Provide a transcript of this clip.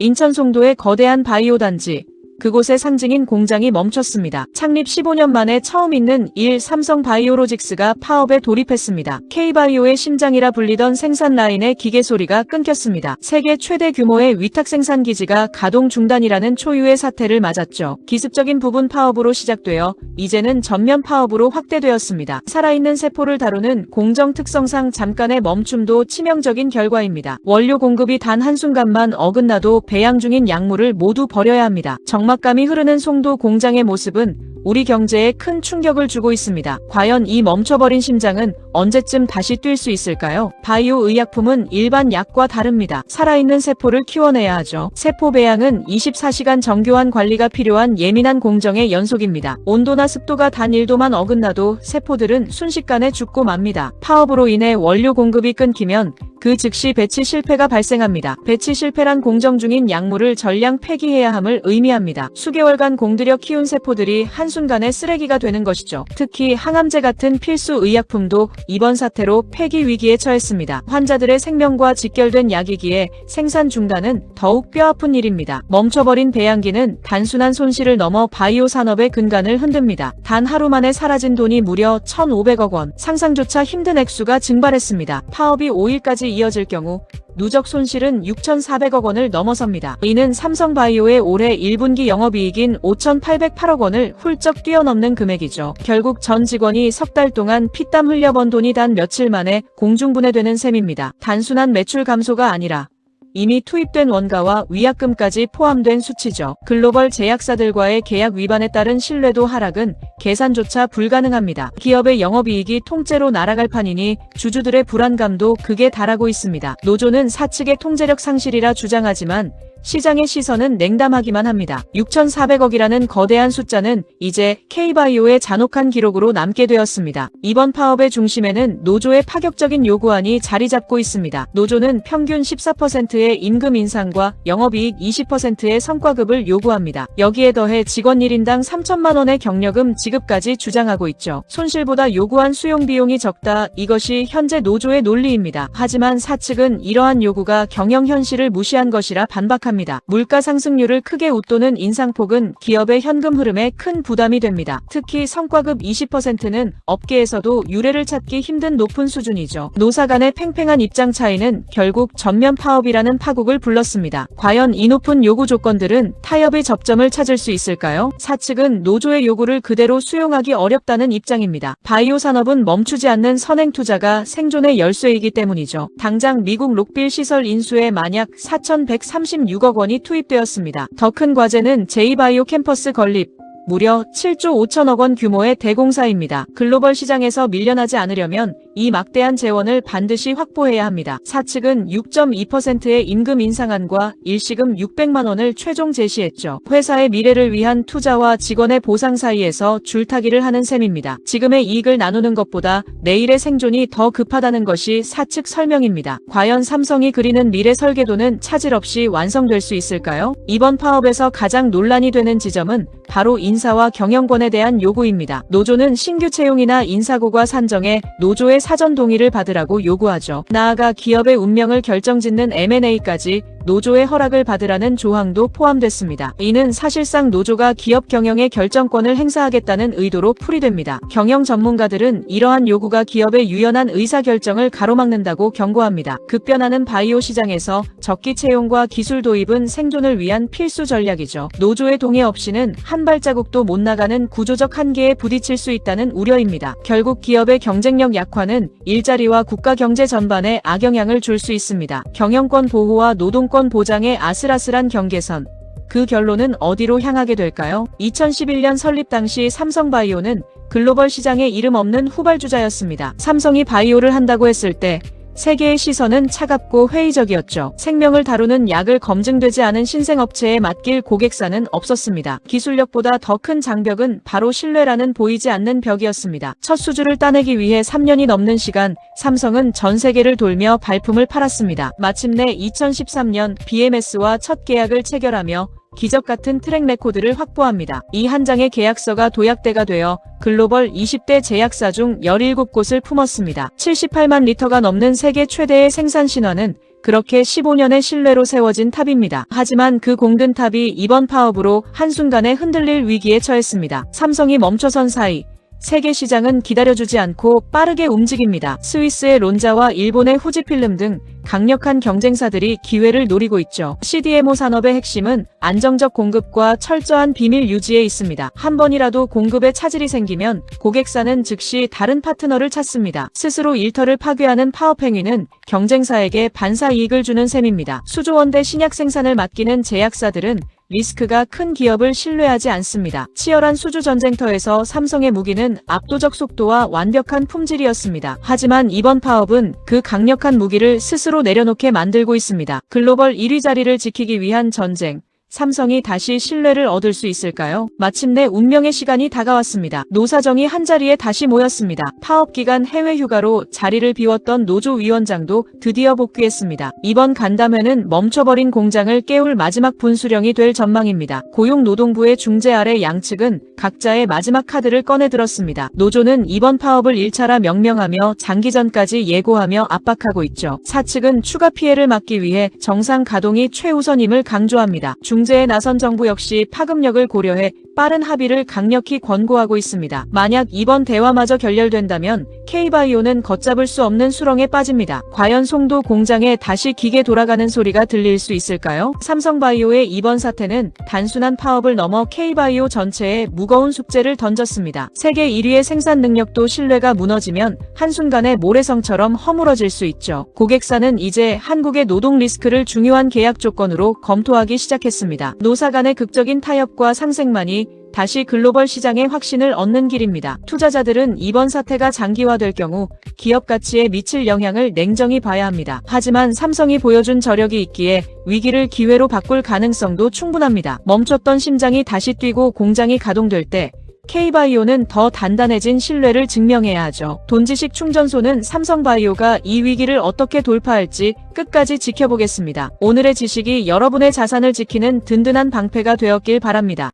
인천 송도의 거대한 바이오 단지. 그곳의 상징인 공장이 멈췄습니다. 창립 15년 만에 처음 있는 삼성 바이오로직스가 파업에 돌입했습니다. K바이오의 심장이라 불리던 생산 라인의 기계 소리가 끊겼습니다. 세계 최대 규모의 위탁 생산 기지가 가동 중단이라는 초유의 사태를 맞았죠. 기습적인 부분 파업으로 시작되어 이제는 전면 파업으로 확대되었습니다. 살아있는 세포를 다루는 공정 특성상 잠깐의 멈춤도 치명적인 결과입니다. 원료 공급이 단 한순간만 어긋나도 배양 중인 약물을 모두 버려야 합니다. 적막감이 흐르는 송도 공장의 모습은 우리 경제에 큰 충격을 주고 있습니다. 과연 이 멈춰버린 심장은 언제쯤 다시 뛸 수 있을까요? 바이오 의약품은 일반 약과 다릅니다. 살아있는 세포를 키워내야 하죠. 세포 배양은 24시간 정교한 관리가 필요한 예민한 공정의 연속입니다. 온도나 습도가 단 1도만 어긋나도 세포들은 순식간에 죽고 맙니다. 파업으로 인해 원료 공급이 끊기면 그 즉시 배치 실패가 발생합니다. 배치 실패란 공정 중인 약물을 전량 폐기해야 함을 의미합니다. 수개월간 공들여 키운 세포들이 한순간에 쓰레기가 되는 것이죠. 특히 항암제 같은 필수 의약품도 이번 사태로 폐기 위기에 처했습니다. 환자들의 생명과 직결된 약이기에 생산 중단은 더욱 뼈아픈 일입니다. 멈춰버린 배양기는 단순한 손실을 넘어 바이오 산업의 근간을 흔듭니다. 단 하루 만에 사라진 돈이 무려 1,500억 원, 상상조차 힘든 액수가 증발했습니다. 파업이 5일까지 이어질 경우 누적 손실은 6,400억 원을 넘어섭니다. 이는 삼성바이오의 올해 1분기 영업이익인 5,808억 원을 훌쩍 뛰어넘는 금액이죠. 결국 전 직원이 석 달 동안 피땀 흘려 번 돈이 단 며칠 만에 공중분해되는 셈입니다. 단순한 매출 감소가 아니라 이미 투입된 원가와 위약금까지 포함된 수치죠. 글로벌 제약사들과의 계약 위반에 따른 신뢰도 하락은 계산조차 불가능합니다. 기업의 영업이익이 통째로 날아갈 판이니 주주들의 불안감도 극에 달하고 있습니다. 노조는 사측의 통제력 상실이라 주장하지만 시장의 시선은 냉담하기만 합니다. 6,400억이라는 거대한 숫자는 이제 K바이오의 잔혹한 기록으로 남게 되었습니다. 이번 파업의 중심에는 노조의 파격적인 요구안이 자리 잡고 있습니다. 노조는 평균 14%의 임금 인상과 영업이익 20%의 성과급을 요구합니다. 여기에 더해 직원 1인당 3천만 원의 경력금 지급까지 주장하고 있죠. 손실보다 요구한 수용 비용이 적다. 이것이 현재 노조의 논리입니다. 하지만 사측은 이러한 요구가 경영 현실을 무시한 것이라 반박합니다. 물가 상승률을 크게 웃도는 인상폭은 기업의 현금 흐름에 큰 부담이 됩니다. 특히 성과급 20%는 업계에서도 유례를 찾기 힘든 높은 수준이죠. 노사 간의 팽팽한 입장 차이는 결국 전면 파업이라는 파국을 불렀습니다. 과연 이 높은 요구 조건들은 타협의 접점을 찾을 수 있을까요? 사측은 노조의 요구를 그대로 수용하기 어렵다는 입장입니다. 바이오 산업은 멈추지 않는 선행 투자가 생존의 열쇠이기 때문이죠. 당장 미국 록빌 시설 인수에 만약 4,136억 원이 투입되었습니다. 더 큰 과제는 제2바이오 캠퍼스 건립. 무려 7조 5천억 원 규모의 대공사입니다. 글로벌 시장에서 밀려나지 않으려면 이 막대한 재원을 반드시 확보해야 합니다. 사측은 6.2%의 임금 인상안과 일시금 600만 원을 최종 제시했죠. 회사의 미래를 위한 투자와 직원의 보상 사이에서 줄타기를 하는 셈입니다. 지금의 이익을 나누는 것보다 내일의 생존이 더 급하다는 것이 사측 설명입니다. 과연 삼성이 그리는 미래 설계도는 차질 없이 완성될 수 있을까요? 이번 파업에서 가장 논란이 되는 지점은 바로 인사와 경영권에 대한 요구입니다. 노조는 신규 채용이나 인사고과 산정에 노조의 사전 동의를 받으라고 요구하죠. 나아가 기업의 운명을 결정짓는 M&A까지 노조의 허락을 받으라는 조항도 포함됐습니다. 이는 사실상 노조가 기업 경영의 결정권을 행사하겠다는 의도로 풀이됩니다. 경영 전문가들은 이러한 요구가 기업의 유연한 의사결정을 가로막는다고 경고합니다. 급변하는 바이오 시장에서 적기 채용과 기술 도입은 생존을 위한 필수 전략이죠. 노조의 동의 없이는 한 발자국도 못 나가는 구조적 한계에 부딪힐 수 있다는 우려입니다. 결국 기업의 경쟁력 약화는 일자리와 국가 경제 전반에 악영향을 줄 수 있습니다. 경영권 보호와 노동권 보장의 아슬아슬한 경계선. 그 결론은 어디로 향하게 될까요? 2011년 설립 당시 삼성바이오는 글로벌 시장에 이름 없는 후발주자였습니다. 삼성이 바이오를 한다고 했을 때 세계의 시선은 차갑고 회의적이었죠. 생명을 다루는 약을 검증되지 않은 신생업체에 맡길 고객사는 없었습니다. 기술력보다 더 큰 장벽은 바로 신뢰라는 보이지 않는 벽이었습니다. 첫 수주를 따내기 위해 3년이 넘는 시간, 삼성은 전 세계를 돌며 발품을 팔았습니다. 마침내 2013년 BMS와 첫 계약을 체결하며 기적 같은 트랙 레코드를 확보합니다. 이 한 장의 계약서가 도약대가 되어 글로벌 20대 제약사 중 17곳을 품었습니다. 78만 리터가 넘는 세계 최대의 생산 신화는 그렇게 15년의 신뢰로 세워진 탑입니다. 하지만 그 공든 탑이 이번 파업으로 한순간에 흔들릴 위기에 처했습니다. 삼성이 멈춰선 사이 세계 시장은 기다려주지 않고 빠르게 움직입니다. 스위스의 론자와 일본의 후지필름 등 강력한 경쟁사들이 기회를 노리고 있죠. CDMO 산업의 핵심은 안정적 공급과 철저한 비밀 유지에 있습니다. 한 번이라도 공급에 차질이 생기면 고객사는 즉시 다른 파트너를 찾습니다. 스스로 일터를 파괴하는 파업 행위는 경쟁사에게 반사 이익을 주는 셈입니다. 수조 원대 신약 생산을 맡기는 제약사들은 리스크가 큰 기업을 신뢰하지 않습니다. 치열한 수주 전쟁터에서 삼성의 무기는 압도적 속도와 완벽한 품질이었습니다. 하지만 이번 파업은 그 강력한 무기를 스스로 내려놓게 만들고 있습니다. 글로벌 1위 자리를 지키기 위한 전쟁. 삼성이 다시 신뢰를 얻을 수 있을까요? 마침내 운명의 시간이 다가왔습니다. 노사정이 한자리에 다시 모였습니다. 파업 기간 해외 휴가로 자리를 비웠던 노조 위원장도 드디어 복귀했습니다. 이번 간담회는 멈춰버린 공장을 깨울 마지막 분수령이 될 전망입니다. 고용노동부의 중재 아래 양측은 각자의 마지막 카드를 꺼내들었습니다. 노조는 이번 파업을 1차라 명명하며 장기전까지 예고하며 압박하고 있죠. 사측은 추가 피해를 막기 위해 정상 가동이 최우선임을 강조합니다. 중재에 나선 정부 역시 파급력을 고려해 빠른 합의를 강력히 권고하고 있습니다. 만약 이번 대화마저 결렬된다면 K바이오는 걷잡을 수 없는 수렁에 빠집니다. 과연 송도 공장에 다시 기계 돌아가는 소리가 들릴 수 있을까요? 삼성바이오의 이번 사태는 단순한 파업을 넘어 K바이오 전체에 무거운 숙제를 던졌습니다. 세계 1위의 생산 능력도 신뢰가 무너지면 한순간에 모래성처럼 허물어질 수 있죠. 고객사는 이제 한국의 노동 리스크를 중요한 계약 조건으로 검토하기 시작했습니다. 노사 간의 극적인 타협과 상생만이 다시 글로벌 시장의 확신을 얻는 길입니다. 투자자들은 이번 사태가 장기화될 경우 기업 가치에 미칠 영향을 냉정히 봐야 합니다. 하지만 삼성이 보여준 저력이 있기에 위기를 기회로 바꿀 가능성도 충분합니다. 멈췄던 심장이 다시 뛰고 공장이 가동될 때 K바이오는 더 단단해진 신뢰를 증명해야 하죠. 돈지식 충전소는 삼성바이오가 이 위기를 어떻게 돌파할지 끝까지 지켜보겠습니다. 오늘의 지식이 여러분의 자산을 지키는 든든한 방패가 되었길 바랍니다.